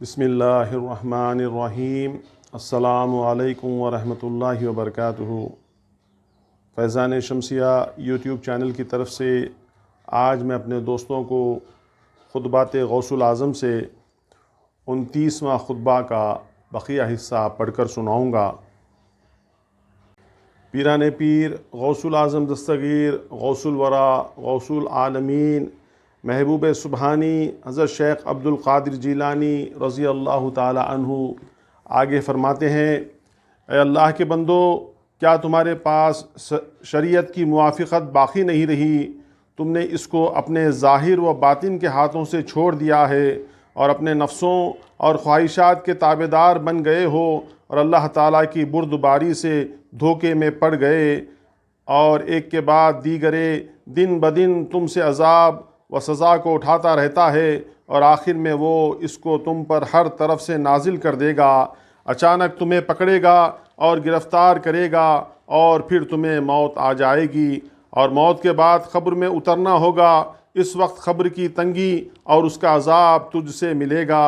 بسم اللہ الرحمن الرحیم۔ السلام علیکم ورحمۃ اللہ وبرکاتہ۔ فیضان شمسیہ یوٹیوب چینل کی طرف سے آج میں اپنے دوستوں کو خطبات غوث الاعظم سے 29واں خطبہ کا بقیہ حصہ پڑھ کر سناؤں گا۔ پیران پیر غوث الاعظم دستگیر غوث الورا غوث العالمین محبوب سبحانی حضرت شیخ عبد القادر جیلانی رضی اللہ تعالی عنہ آگے فرماتے ہیں، اے اللہ کے بندو، کیا تمہارے پاس شریعت کی موافقت باقی نہیں رہی؟ تم نے اس کو اپنے ظاہر و باطن کے ہاتھوں سے چھوڑ دیا ہے اور اپنے نفسوں اور خواہشات کے تابعدار بن گئے ہو اور اللہ تعالیٰ کی بردباری سے دھوکے میں پڑ گئے، اور ایک کے بعد دیگرے دن بدن تم سے عذاب و سزا کو اٹھاتا رہتا ہے، اور آخر میں وہ اس کو تم پر ہر طرف سے نازل کر دے گا۔ اچانک تمہیں پکڑے گا اور گرفتار کرے گا، اور پھر تمہیں موت آ جائے گی، اور موت کے بعد قبر میں اترنا ہوگا۔ اس وقت قبر کی تنگی اور اس کا عذاب تجھ سے ملے گا۔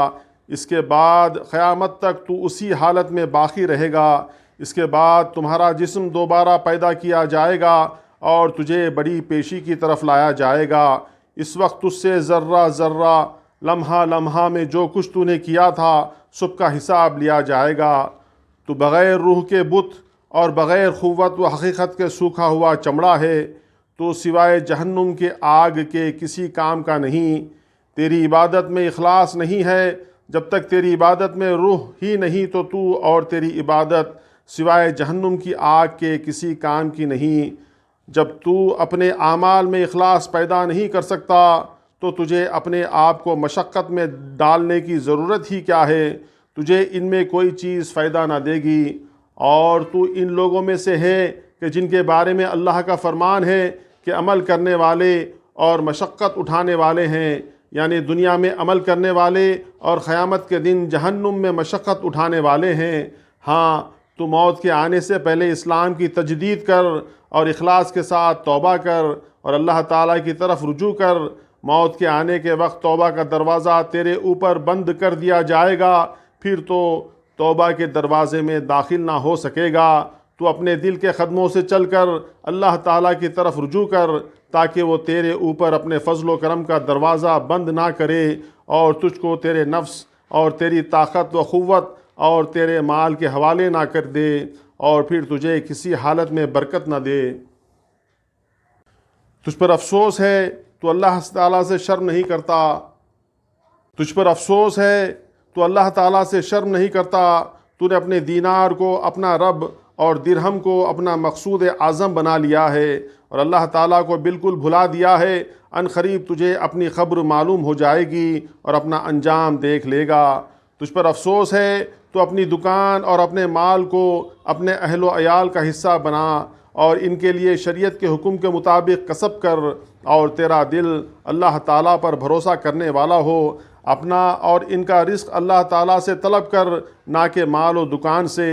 اس کے بعد قیامت تک تو اسی حالت میں باقی رہے گا۔ اس کے بعد تمہارا جسم دوبارہ پیدا کیا جائے گا اور تجھے بڑی پیشی کی طرف لایا جائے گا۔ اس وقت تجھ سے ذرہ ذرہ، لمحہ لمحہ میں جو کچھ تو نے کیا تھا سب کا حساب لیا جائے گا۔ تو بغیر روح کے بت اور بغیر قوت و حقیقت کے سوکھا ہوا چمڑا ہے، تو سوائے جہنم کے آگ کے کسی کام کا نہیں۔ تیری عبادت میں اخلاص نہیں ہے۔ جب تک تیری عبادت میں روح ہی نہیں تو اور تیری عبادت سوائے جہنم کی آگ کے کسی کام کی نہیں۔ جب تو اپنے اعمال میں اخلاص پیدا نہیں کر سکتا تو تجھے اپنے آپ کو مشقت میں ڈالنے کی ضرورت ہی کیا ہے؟ تجھے ان میں کوئی چیز فائدہ نہ دے گی، اور تو ان لوگوں میں سے ہے کہ جن کے بارے میں اللہ کا فرمان ہے کہ عمل کرنے والے اور مشقت اٹھانے والے ہیں، یعنی دنیا میں عمل کرنے والے اور قیامت کے دن جہنم میں مشقت اٹھانے والے ہیں۔ ہاں، تو موت کے آنے سے پہلے اسلام کی تجدید کر اور اخلاص کے ساتھ توبہ کر اور اللہ تعالیٰ کی طرف رجوع کر۔ موت کے آنے کے وقت توبہ کا دروازہ تیرے اوپر بند کر دیا جائے گا، پھر تو توبہ کے دروازے میں داخل نہ ہو سکے گا۔ تو اپنے دل کے قدموں سے چل کر اللہ تعالیٰ کی طرف رجوع کر، تاکہ وہ تیرے اوپر اپنے فضل و کرم کا دروازہ بند نہ کرے اور تجھ کو تیرے نفس اور تیری طاقت و قوت اور تیرے مال کے حوالے نہ کر دے، اور پھر تجھے کسی حالت میں برکت نہ دے۔ تجھ پر افسوس ہے تو اللہ تعالیٰ سے شرم نہیں کرتا۔ تجھ پر افسوس ہے تو اللہ تعالیٰ سے شرم نہیں کرتا۔ تو نے اپنے دینار کو اپنا رب اور درہم کو اپنا مقصود اعظم بنا لیا ہے، اور اللہ تعالیٰ کو بالکل بھلا دیا ہے۔ ان قریب تجھے اپنی قبر معلوم ہو جائے گی اور اپنا انجام دیکھ لے گا۔ تجھ پر افسوس ہے تو اپنی دکان اور اپنے مال کو اپنے اہل و عیال کا حصہ بنا اور ان کے لیے شریعت کے حکم کے مطابق کسب کر، اور تیرا دل اللہ تعالیٰ پر بھروسہ کرنے والا ہو۔ اپنا اور ان کا رزق اللہ تعالیٰ سے طلب کر، نہ کہ مال و دکان سے۔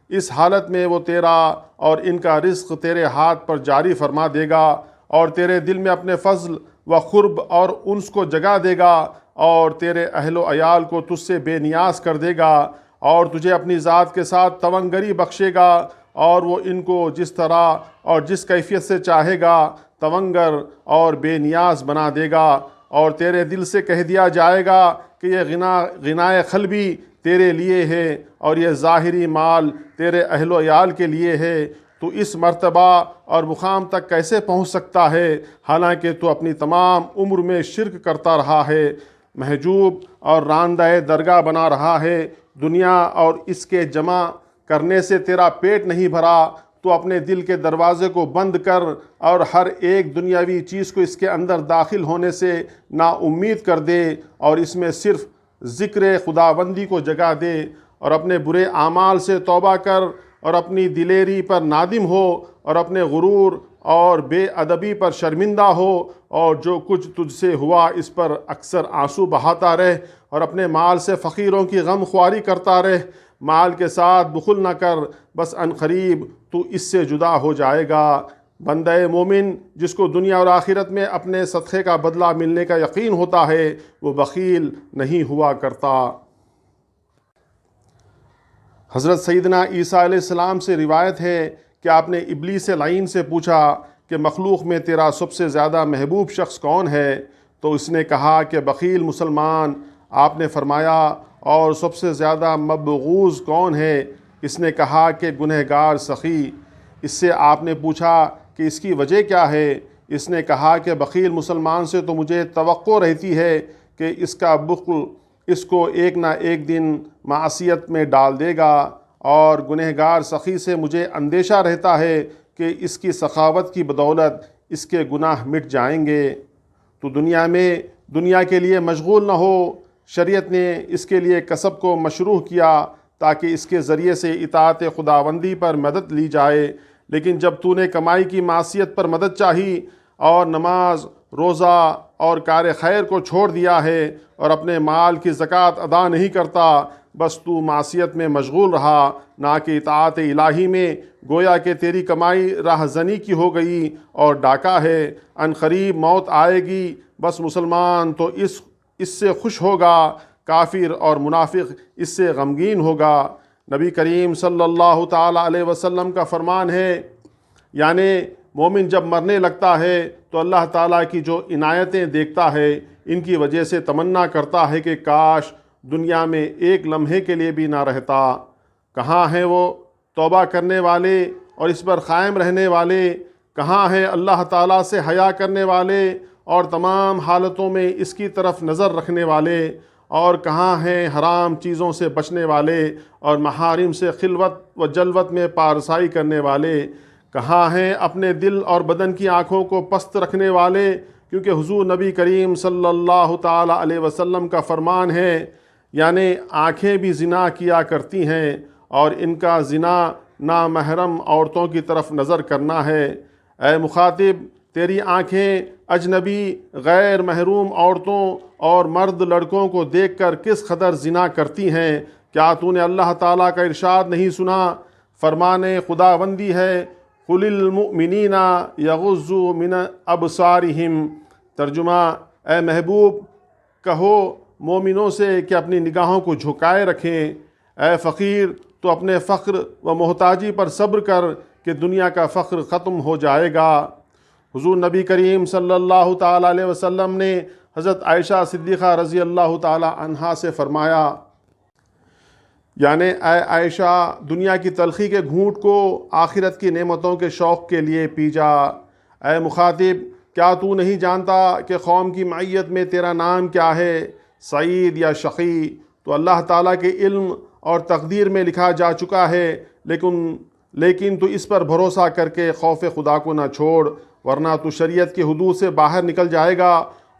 اس حالت میں وہ تیرا اور ان کا رزق تیرے ہاتھ پر جاری فرما دے گا، اور تیرے دل میں اپنے فضل و قرب اور انس کو جگا دے گا، اور تیرے اہل و عیال کو تجھ سے بے نیاز کر دے گا، اور تجھے اپنی ذات کے ساتھ تونگری بخشے گا، اور وہ ان کو جس طرح اور جس کیفیت سے چاہے گا تونگر اور بے نیاز بنا دے گا۔ اور تیرے دل سے کہہ دیا جائے گا کہ یہ غنائے قلبی تیرے لیے ہے، اور یہ ظاہری مال تیرے اہل و عیال کے لیے ہے۔ تو اس مرتبہ اور مقام تک کیسے پہنچ سکتا ہے، حالانکہ تو اپنی تمام عمر میں شرک کرتا رہا ہے، محجوب اور راندہ درگاہ بنا رہا ہے۔ دنیا اور اس کے جمع کرنے سے تیرا پیٹ نہیں بھرا، تو اپنے دل کے دروازے کو بند کر اور ہر ایک دنیاوی چیز کو اس کے اندر داخل ہونے سے نا امید کر دے، اور اس میں صرف ذکر خداوندی کو جگا دے، اور اپنے برے اعمال سے توبہ کر اور اپنی دلیری پر نادم ہو، اور اپنے غرور اور بے ادبی پر شرمندہ ہو، اور جو کچھ تجھ سے ہوا اس پر اکثر آنسو بہاتا رہ، اور اپنے مال سے فقیروں کی غم خواری کرتا رہ۔ مال کے ساتھ بخل نہ کر، بس ان قریب تو اس سے جدا ہو جائے گا۔ بندہ مومن جس کو دنیا اور آخرت میں اپنے صدقے کا بدلہ ملنے کا یقین ہوتا ہے، وہ بخیل نہیں ہوا کرتا۔ حضرت سیدنا عیسیٰ علیہ السلام سے روایت ہے کہ آپ نے ابلیس لعین سے پوچھا کہ مخلوق میں تیرا سب سے زیادہ محبوب شخص کون ہے؟ تو اس نے کہا کہ بخیل مسلمان۔ آپ نے فرمایا اور سب سے زیادہ مبغوض کون ہے؟ اس نے کہا کہ گنہگار سخی۔ اس سے آپ نے پوچھا کہ اس کی وجہ کیا ہے؟ اس نے کہا کہ بخیل مسلمان سے تو مجھے توقع رہتی ہے کہ اس کا بخل اس کو ایک نہ ایک دن معصیت میں ڈال دے گا، اور گنہگار سخی سے مجھے اندیشہ رہتا ہے کہ اس کی سخاوت کی بدولت اس کے گناہ مٹ جائیں گے۔ تو دنیا کے لیے مشغول نہ ہو۔ شریعت نے اس کے لیے کسب کو مشروع کیا تاکہ اس کے ذریعے سے اطاعت خداوندی پر مدد لی جائے، لیکن جب تو نے کمائی کی معصیت پر مدد چاہی اور نماز، روزہ اور کار خیر کو چھوڑ دیا ہے اور اپنے مال کی زکوٰۃ ادا نہیں کرتا، بس تو معصیت میں مشغول رہا، نہ کہ اطاعت الہی میں۔ گویا کہ تیری کمائی راہزنی کی ہو گئی اور ڈاکہ ہے۔ ان قریب موت آئے گی، بس مسلمان تو اس سے خوش ہوگا، کافر اور منافق اس سے غمگین ہوگا۔ نبی کریم صلی اللہ تعالیٰ علیہ وسلم کا فرمان ہے، یعنی مومن جب مرنے لگتا ہے تو اللہ تعالیٰ کی جو عنایتیں دیکھتا ہے، ان کی وجہ سے تمنا کرتا ہے کہ کاش دنیا میں ایک لمحے کے لیے بھی نہ رہتا۔ کہاں ہیں وہ توبہ کرنے والے اور اس پر قائم رہنے والے؟ کہاں ہیں اللہ تعالیٰ سے حیا کرنے والے اور تمام حالتوں میں اس کی طرف نظر رکھنے والے؟ اور کہاں ہیں حرام چیزوں سے بچنے والے اور محارم سے خلوت و جلوت میں پارسائی کرنے والے؟ کہاں ہیں اپنے دل اور بدن کی آنکھوں کو پست رکھنے والے؟ کیونکہ حضور نبی کریم صلی اللہ تعالیٰ علیہ وسلم کا فرمان ہے، یعنی آنکھیں بھی زنا کیا کرتی ہیں اور ان کا زنا نامحرم عورتوں کی طرف نظر کرنا ہے۔ اے مخاطب، تیری آنکھیں اجنبی غیر محروم عورتوں اور مرد لڑکوں کو دیکھ کر کس قدر زنا کرتی ہیں؟ کیا تو نے اللہ تعالیٰ کا ارشاد نہیں سنا؟ فرمان خداوندی ہے، قُلِ الْمُؤْمِنِينَ يَغُضُّوا مِنْ أَبْصَارِهِمْ۔ ترجمہ، اے محبوب کہو مومنوں سے کہ اپنی نگاہوں کو جھکائے رکھیں۔ اے فقیر، تو اپنے فقر و محتاجی پر صبر کر کہ دنیا کا فقر ختم ہو جائے گا۔ حضور نبی کریم صلی اللہ تعالیٰ علیہ وسلم نے حضرت عائشہ صدیقہ رضی اللہ تعالیٰ عنہا سے فرمایا، یعنی اے عائشہ، دنیا کی تلخی کے گھونٹ کو آخرت کی نعمتوں کے شوق کے لیے پی جا۔ اے مخاطب، کیا تو نہیں جانتا کہ قوم کی معیت میں تیرا نام کیا ہے، سعید یا شقی؟ تو اللہ تعالیٰ کے علم اور تقدیر میں لکھا جا چکا ہے، لیکن تو اس پر بھروسہ کر کے خوف خدا کو نہ چھوڑ، ورنہ تو شریعت کی حدود سے باہر نکل جائے گا،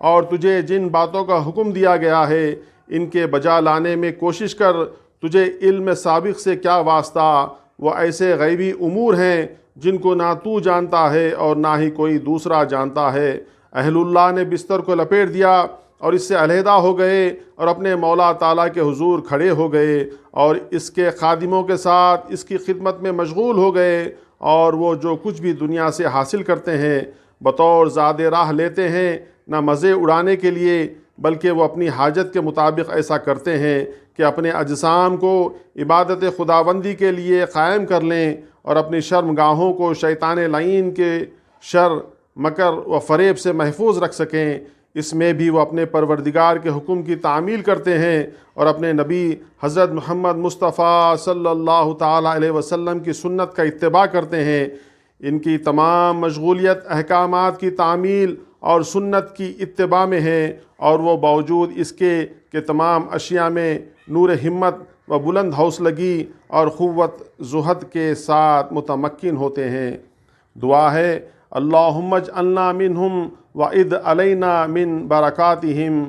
اور تجھے جن باتوں کا حکم دیا گیا ہے ان کے بجا لانے میں کوشش کر۔ تجھے علم سابق سے کیا واسطہ؟ وہ ایسے غیبی امور ہیں جن کو نہ تو جانتا ہے اور نہ ہی کوئی دوسرا جانتا ہے۔ اہل اللہ نے بستر کو لپیٹ دیا اور اس سے علیحدہ ہو گئے اور اپنے مولا تعالیٰ کے حضور کھڑے ہو گئے اور اس کے خادموں کے ساتھ اس کی خدمت میں مشغول ہو گئے، اور وہ جو کچھ بھی دنیا سے حاصل کرتے ہیں بطور زاد راہ لیتے ہیں، نہ مزے اڑانے کے لیے بلکہ وہ اپنی حاجت کے مطابق ایسا کرتے ہیں کہ اپنے اجسام کو عبادت خداوندی کے لیے قائم کر لیں اور اپنی شرمگاہوں کو شیطان لعین کے شر، مکر و فریب سے محفوظ رکھ سکیں۔ اس میں بھی وہ اپنے پروردگار کے حکم کی تعمیل کرتے ہیں اور اپنے نبی حضرت محمد مصطفیٰ صلی اللہ تعالیٰ علیہ وسلم کی سنت کا اتباع کرتے ہیں۔ ان کی تمام مشغولیت احکامات کی تعمیل اور سنت کی اتباع میں ہے، اور وہ باوجود اس کے کہ تمام اشیاء میں نور ہمت و بلند حوصلگی اور قوت زہد کے ساتھ متمکن ہوتے ہیں۔ دعا ہے، اللہم اجعلنا منہم وعد علینا من برکاتہم،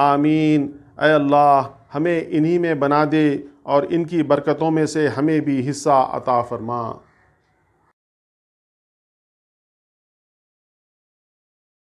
آمین۔ اے اللہ، ہمیں انہی میں بنا دے اور ان کی برکتوں میں سے ہمیں بھی حصہ عطا فرما۔